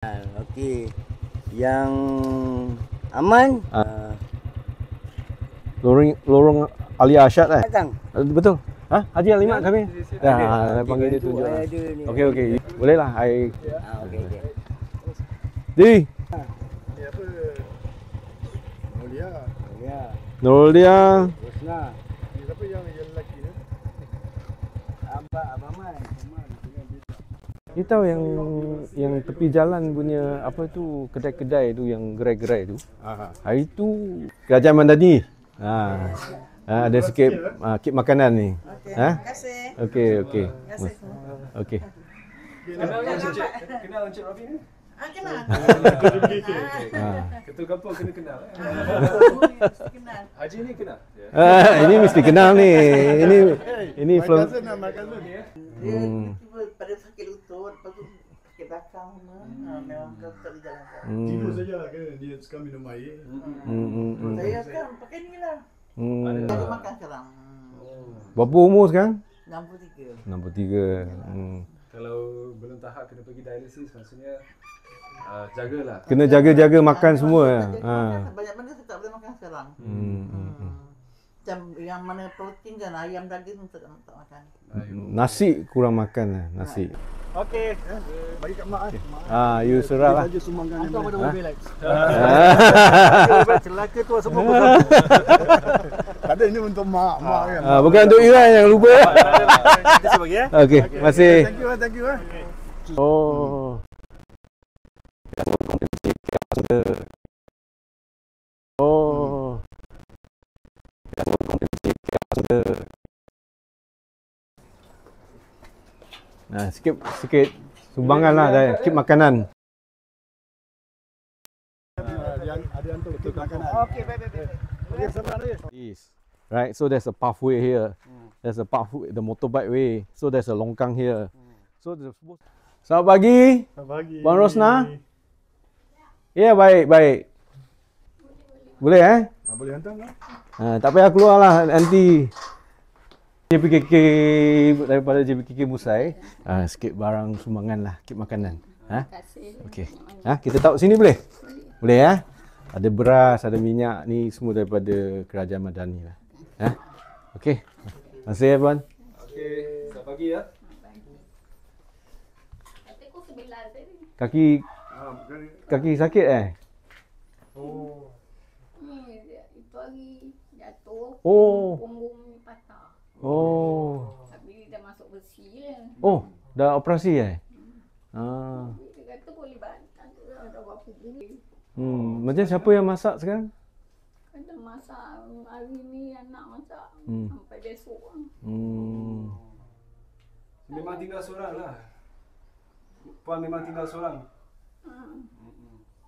Okey. Yang aman Lorong Ali Arsyad Kang. Betul. Ha? Haji Alimat kami. Ya, panggil dia tunjuk. Okey. Boleh lah. Okey. Di. Ni apa? Nolia. Nolia. Rosna. Ni siapa yang lelaki ni? Abaman. Ni tahu yang tepi jalan punya apa tu kedai-kedai tu yang gerai-gerai tu. Hari tu Kerajaan Madani. Ada sikit kit makanan ni. Terima kasih. Okey. Terima kasih. Okey. Kenal Encik Rafi ni? Kenal. Ketua kampung kena kenal. Kenal. Haji ni kenal? Ini mesti kenal ni. Ini My cousin lah, my cousin. Dia tiba pada sakit lutut, lepas tu sakit belakang semua. Memang kau tak boleh jalan. Tidur saja lah kan, dia sekarang minum air. Saya sekarang pakai ni lah. Ada makan sekarang. Berapa umur sekarang? 63. 63. Kalau belum tahap kena pergi dialisis, maksudnya jagalah. Kena jaga-jaga makan semua. Banyak benda saya tak boleh makan sekarang. Macam yang mana protein kan, ayam daging tak makan. Nasi kurang makan lah, nasi. Okey, bagi kat mak You serah lah. Dia sumbangkan Hantar pada mobil Lex. celaka tu semua betul. Ada ini untuk mak kan. Bukan untuk Iran, yang lupa. Kita saya bagi Okey, terima kasih. Thank you. Oh. Sikit sumbangan lah dari kit makanan. Ada untuk betul makanan. Okey, baik. Okey, sabar dia. Right, so there's a pathway here. There's a pathway, the motorbike way. So there's a longkang here. So there's Selamat pagi. Bang Rosna. Ya, baik. Boleh Boleh hantar lah. tak payah keluar lah nanti. JPKK daripada JPKK Musai. Sikit barang sumbangan lah, kit makanan. Terima kasih. Okey. Kita tahu sini boleh? Boleh ya? Ada beras, ada minyak ni semua daripada Kerajaan Madani lah. Okey. Terima kasih ya, Puan. Okey, selamat pagi ya. Kataku sebelah tadi. Kaki sakit Oh. Itu hari jatuh. Punggung patah. Tapi dah masuk besi lah. Dah operasi Dia kata boleh bantan tu lah. Dah berapa bulan. Macam siapa yang masak sekarang? Kata masak hari ni anak masak. Sampai besok lah. Memang tinggal seorang lah. Puan memang tinggal seorang.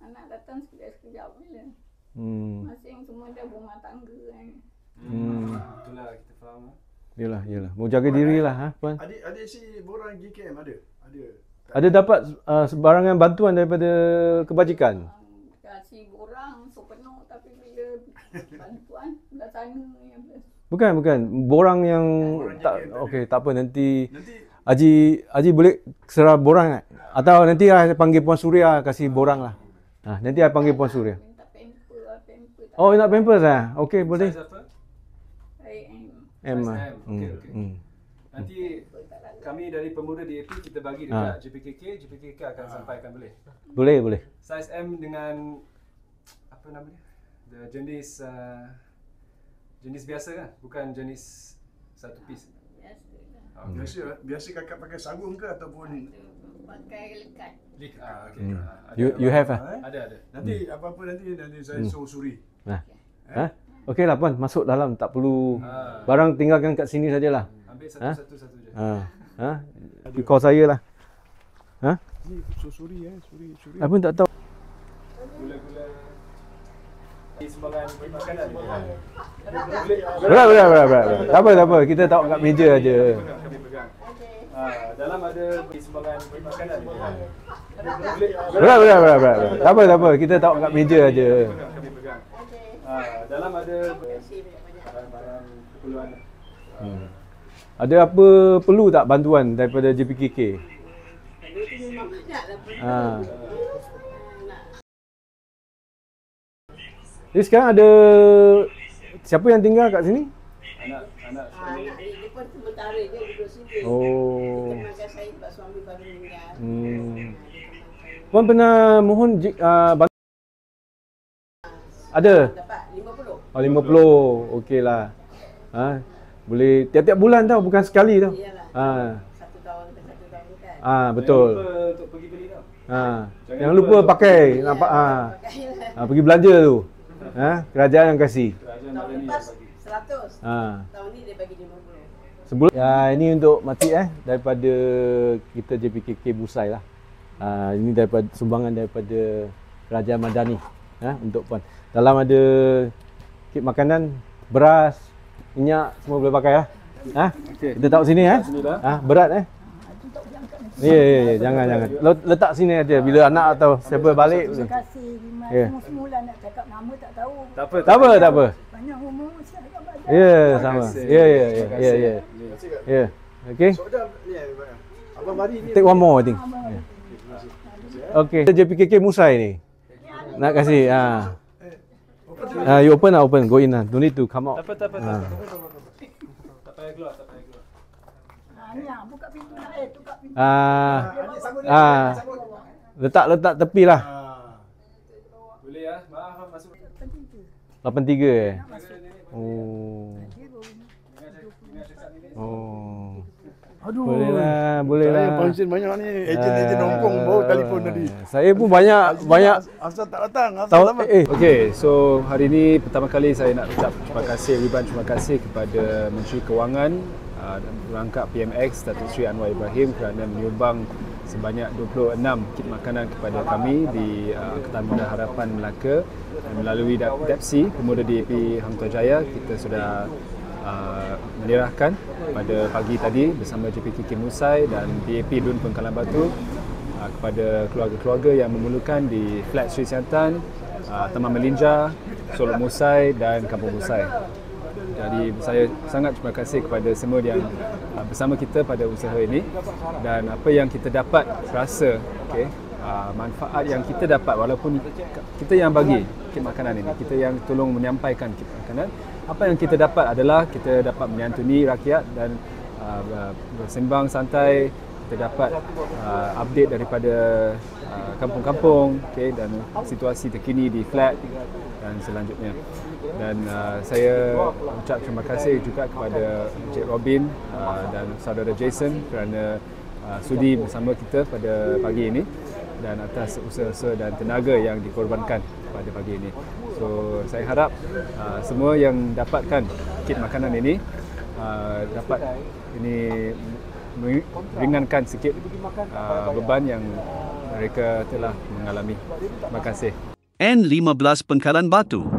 Anak datang sekejap-sekejap je. Masing semua dah berumah tangga kan. Itulah kita faham lah. Yalah. Mau jaga diri lah, Puan. Adik si borang GKM ada. Ada dapat sebarangan bantuan daripada kebajikan? Kasih borang so penuh, tapi bila bantuan belah sana yang Bukan. Borang yang tak okey, tak apa nanti Haji boleh serah borang tak? Atau nanti saya panggil Puan Suria kasih borang lah. Nanti saya panggil Puan Suria. minta pamper tak. Nak pampers Okey, boleh. Saiz apa? M. Okey. Nanti kami dari pemuda DAP kita bagi dekat JPKK akan sampaikan boleh? Boleh. Saiz M dengan apa nama dia? Jenis biasa kan? Bukan jenis satu piece. Biasa kakak pakai sarung ke ataupun Pakai lekat. Okey. You have Ada. nanti apa-apa nanti saya suruh suri. Okey lah, Puan, masuk dalam, tak perlu barang tinggalkan kat sini sajalah. Ambil satu-satu je. You call saya lah. Ni suri. Apa tak tahu. Gula-gula sumbangan makanan. Berat. Tak apa. Kita tahu kat meja aja. Kami pegang. Dalam ada sumbangan makanan. Berat. Tak apa. Kita tahu kat meja aja. Kami pegang. Dalam ada barang keperluan. Ada apa perlu tak bantuan daripada JPKK? Jadi sekarang ada siapa yang tinggal kat sini? Anak Anak dia pun sementara je duduk sini. Oh. Dia temankan saya sebab suami baru meninggal. Puan pernah mohon ada? Dapat 50. Oh, 50. Okeylah. Boleh tiap-tiap bulan tau, bukan sekali tau. Iyalah. 1 tahun ke 1 tahun kan. Betul. Jangan lupa untuk pergi beli tau. Jangan lupa pakai nampak Pakailah. pergi belanja tu. Kerajaan yang kasih. Kerajaan Tahun Madani lepas yang bagi. 100. Tahun ni dia bagi 50. Sebulan. Ya, ini untuk mati daripada kita JPKK Busai lah. Ini daripada sumbangan daripada Kerajaan Madani untuk puan. Dalam ada kit makanan, beras, minyak, semua boleh pakai lah. Okey. Kita taruh sini Sini dah. berat Ya, jangan. Letak sini aja. Bila anak atau siapa balik. Terima kasih Rimas. Ya. Semula nak cakap nama tak tahu. Tak apa. Tak apa. Banyak umur saya agak banyak. Ya, sama. kasih. Ya. Terima kasih. Ya. Okay. So dah ni Abang mari ni. Take one more I think. Okay. JPKK Musai ni. Nak kasih. You open. Go in lah. Don't need to come out. Tak apa. Tak payah keluar. Hanya buka pintu nak tukar pintu. Letak tepi lah. Boleh ya. Maaf masuk. 83 Boleh lah. Saya function banyak ni. Ejen Hong Kong baru telefon tadi. Saya pun banyak. Asal tak datang. Tahu. Okey, so hari ini pertama kali saya nak ucap terima kasih kepada Menteri Kewangan dan rangkap PMX Datuk Seri Anwar Ibrahim kerana menyumbang sebanyak 26 kit makanan kepada kami di Angkatan Muda Harapan Melaka, dan melalui DAPSI Pemuda DAP Hang Tuah Jaya kita sudah menyerahkan pada pagi tadi bersama JPKK Musai dan DAP Dun Pengkalan Batu kepada keluarga-keluarga yang memerlukan di Flat Sri Siantan, Taman Melinja, Solok Musai dan Kampung Musai. Jadi saya sangat terima kasih kepada semua yang bersama kita pada usaha ini, dan apa yang kita dapat rasa manfaat yang kita dapat, walaupun kita yang bagi kit makanan ini, kita yang tolong menyampaikan kit makanan, apa yang kita dapat adalah kita dapat menyantuni rakyat dan bersembang santai. Kita dapat update daripada kampung-kampung, dan situasi terkini di flat dan selanjutnya. Dan saya ucap terima kasih juga kepada Encik Robin dan saudara Jason kerana sudi bersama kita pada pagi ini, dan atas usaha-usaha dan tenaga yang dikorbankan pada pagi ini. So saya harap semua yang dapatkan kit makanan ini dapat meringankan sikit beban yang mereka telah mengalami. Terima kasih. N15 Pengkalan Batu.